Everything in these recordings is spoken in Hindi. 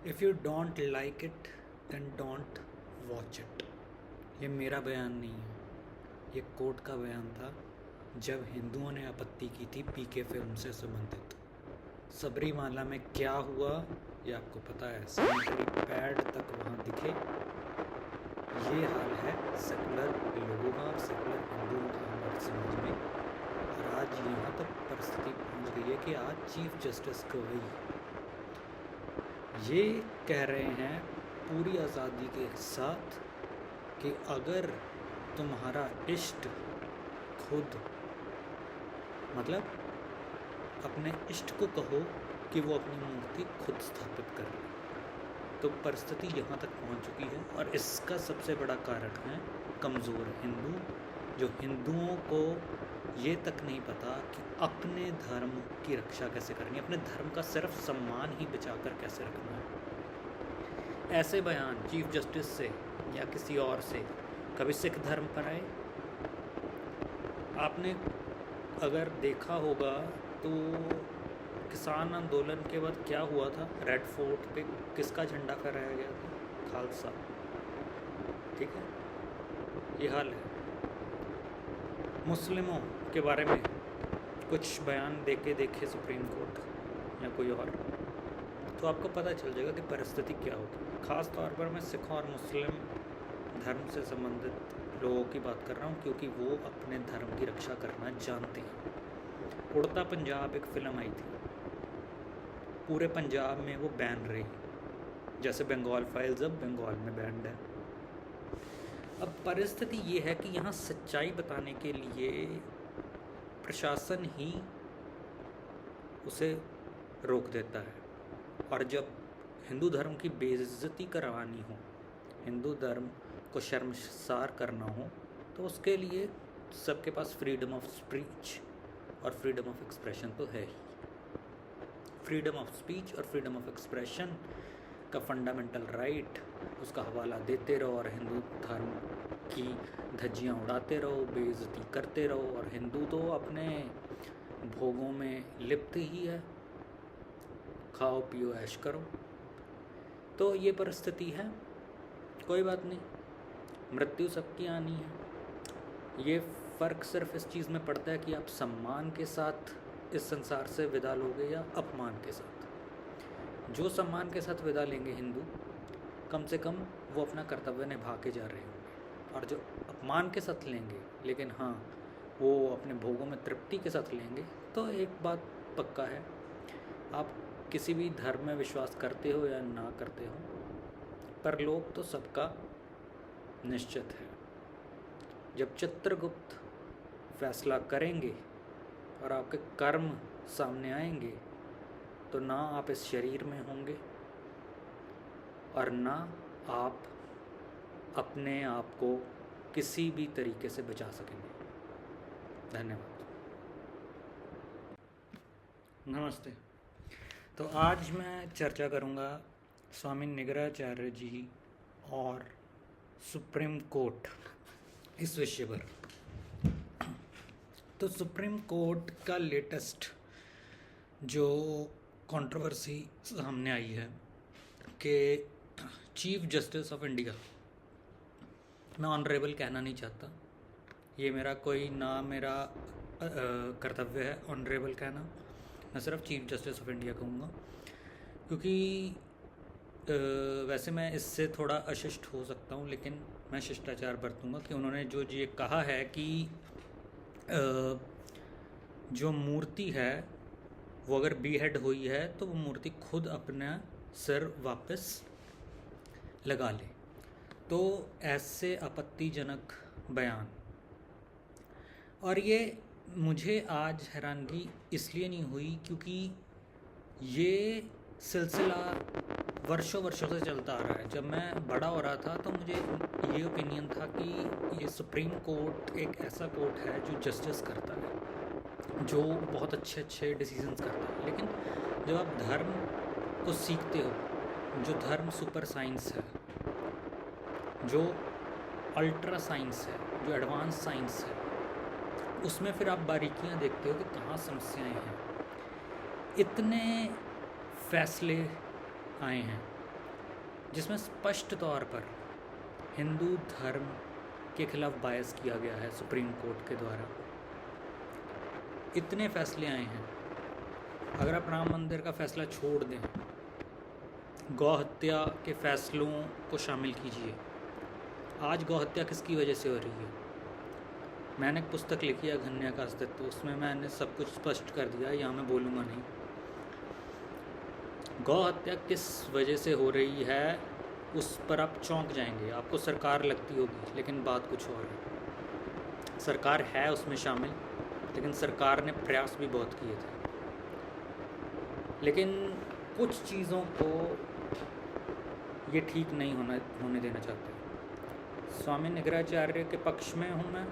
If you don't like it then don't watch it. ये मेरा बयान नहीं है, ये कोर्ट का बयान था जब हिंदुओं ने आपत्ति की थी पीके फिल्म से संबंधित। सबरीमाला में क्या हुआ ये आपको पता है, सैनिटरी पैड तक वहाँ दिखे। ये हाल है सेकुलर लोगों का और सेकुलर हिंदुओं का हमारे समाज में। और आज यहाँ तक परिस्थिति पहुँच गई है कि आज चीफ जस्टिस गवई ये कह रहे हैं पूरी आज़ादी के साथ कि अगर तुम्हारा इष्ट खुद मतलब अपने इष्ट को कहो कि वो अपनी मूर्ति खुद स्थापित कर ले, तो परिस्थिति यहाँ तक पहुँच चुकी है। और इसका सबसे बड़ा कारण है कमज़ोर हिंदू, जो हिंदुओं को ये तक नहीं पता कि अपने धर्म की रक्षा कैसे करनी है, अपने धर्म का सिर्फ सम्मान ही बचाकर कैसे रखना है। ऐसे बयान चीफ जस्टिस से या किसी और से कभी सिख धर्म पर आए? आपने अगर देखा होगा तो किसान आंदोलन के बाद क्या हुआ था, रेड फोर्ट पे किसका झंडा फहराया गया था? खालसा। ठीक है, ये हाल है। मुस्लिमों के बारे में कुछ बयान देखे सुप्रीम कोर्ट या कोई और, तो आपको पता चल जाएगा कि परिस्थिति क्या होगी। ख़ास तौर पर मैं सिखों और मुस्लिम धर्म से संबंधित लोगों की बात कर रहा हूँ, क्योंकि वो अपने धर्म की रक्षा करना जानते हैं। उड़ता पंजाब एक फ़िल्म आई थी, पूरे पंजाब में वो बैन रही, जैसे बंगाल फाइल्स अब बंगाल में बैंड है। अब परिस्थिति ये है कि यहाँ सच्चाई बताने के लिए प्रशासन ही उसे रोक देता है। और जब हिंदू धर्म की बेइज्जती करवानी हो, हिंदू धर्म को शर्मसार करना हो, तो उसके लिए सबके पास फ्रीडम ऑफ स्पीच और फ्रीडम ऑफ एक्सप्रेशन तो है ही। फ्रीडम ऑफ स्पीच और फ्रीडम ऑफ एक्सप्रेशन का फंडामेंटल राइट, उसका हवाला देते रहो और हिंदू धर्म की धज्जियाँ उड़ाते रहो, बेइज्जती करते रहो। और हिंदू तो अपने भोगों में लिप्त ही है, खाओ पियो ऐश करो। तो ये परिस्थिति है, कोई बात नहीं, मृत्यु सबकी आनी है। ये फ़र्क सिर्फ इस चीज़ में पड़ता है कि आप सम्मान के साथ इस संसार से विदा लोगे या अपमान के साथ। जो सम्मान के साथ विदा लेंगे हिंदू, कम से कम वो अपना कर्तव्य निभा के जा रहे होंगे। और जो अपमान के साथ लेंगे, लेकिन हाँ वो अपने भोगों में तृप्ति के साथ लेंगे, तो एक बात पक्का है, आप किसी भी धर्म में विश्वास करते हो या ना करते हो, पर लोग तो सबका निश्चित है। जब चित्रगुप्त फैसला करेंगे और आपके कर्म सामने आएंगे, तो ना आप इस शरीर में होंगे और ना आप अपने आप को किसी भी तरीके से बचा सकेंगे। धन्यवाद। नमस्ते। तो आज मैं चर्चा करूँगा स्वामी निगराचार्य जी और सुप्रीम कोर्ट, इस विषय पर। तो सुप्रीम कोर्ट का लेटेस्ट जो कंट्रोवर्सी सामने आई है कि चीफ जस्टिस ऑफ इंडिया, मैं ऑनरेबल कहना नहीं चाहता, ये मेरा कोई ना मेरा कर्तव्य है ऑनरेबल कहना, मैं सिर्फ चीफ जस्टिस ऑफ इंडिया कहूँगा, क्योंकि वैसे मैं इससे थोड़ा अशिष्ट हो सकता हूँ, लेकिन मैं शिष्टाचार बरतूँगा कि उन्होंने जो ये कहा है कि जो मूर्ति है वो अगर बीहेड हुई है तो वो मूर्ति खुद अपना सिर वापस लगा ले। तो ऐसे आपत्तिजनक बयान, और ये मुझे आज हैरानगी इसलिए नहीं हुई क्योंकि ये सिलसिला वर्षों से चलता आ रहा है। जब मैं बड़ा हो रहा था तो मुझे ये ओपिनियन था कि ये सुप्रीम कोर्ट एक ऐसा कोर्ट है जो जस्टिस करता है, जो बहुत अच्छे डिसीजंस करता है। लेकिन जब आप धर्म को सीखते हो, जो धर्म सुपर साइंस है, जो अल्ट्रा साइंस है, जो एडवांस साइंस है, उसमें फिर आप बारीकियां देखते हो कि कहाँ समस्याएं हैं। इतने फैसले आए हैं जिसमें स्पष्ट तौर पर हिंदू धर्म के खिलाफ बायस किया गया है सुप्रीम कोर्ट के द्वारा। इतने फैसले आए हैं, अगर आप राम मंदिर का फैसला छोड़ दें, गौ हत्या के फैसलों को शामिल कीजिए। आज गौ हत्या किसकी वजह से हो रही है? मैंने एक पुस्तक लिखी है घन्या का अस्तित्व, उसमें मैंने सब कुछ स्पष्ट कर दिया, यहाँ मैं बोलूँगा नहीं। गौ हत्या किस वजह से हो रही है उस पर आप चौंक जाएंगे। आपको सरकार लगती होगी, लेकिन बात कुछ और है। सरकार है उसमें शामिल, लेकिन सरकार ने प्रयास भी बहुत किए थे, लेकिन कुछ चीज़ों को ये ठीक नहीं होने देना चाहते। स्वामी निगराचार्य के पक्ष में हूँ मैं।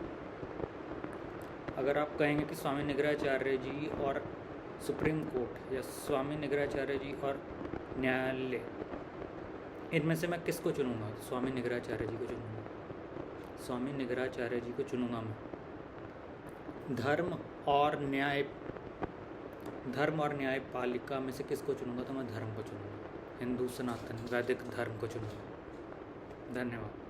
अगर आप कहेंगे कि स्वामी निगराचार्य जी और सुप्रीम कोर्ट या स्वामी निगराचार्य जी और न्यायालय, इनमें से मैं किसको चुनूँगा? स्वामी निगराचार्य जी को चुनूँगा। स्वामी निगराचार्य जी को चुनूँगा मैं। धर्म और न्यायपालिका में से किसको चुनूँगा? तो मैं धर्म को चुनूँगा, हिंदू सनातन वैदिक धर्म को चुनूँगा। धन्यवाद।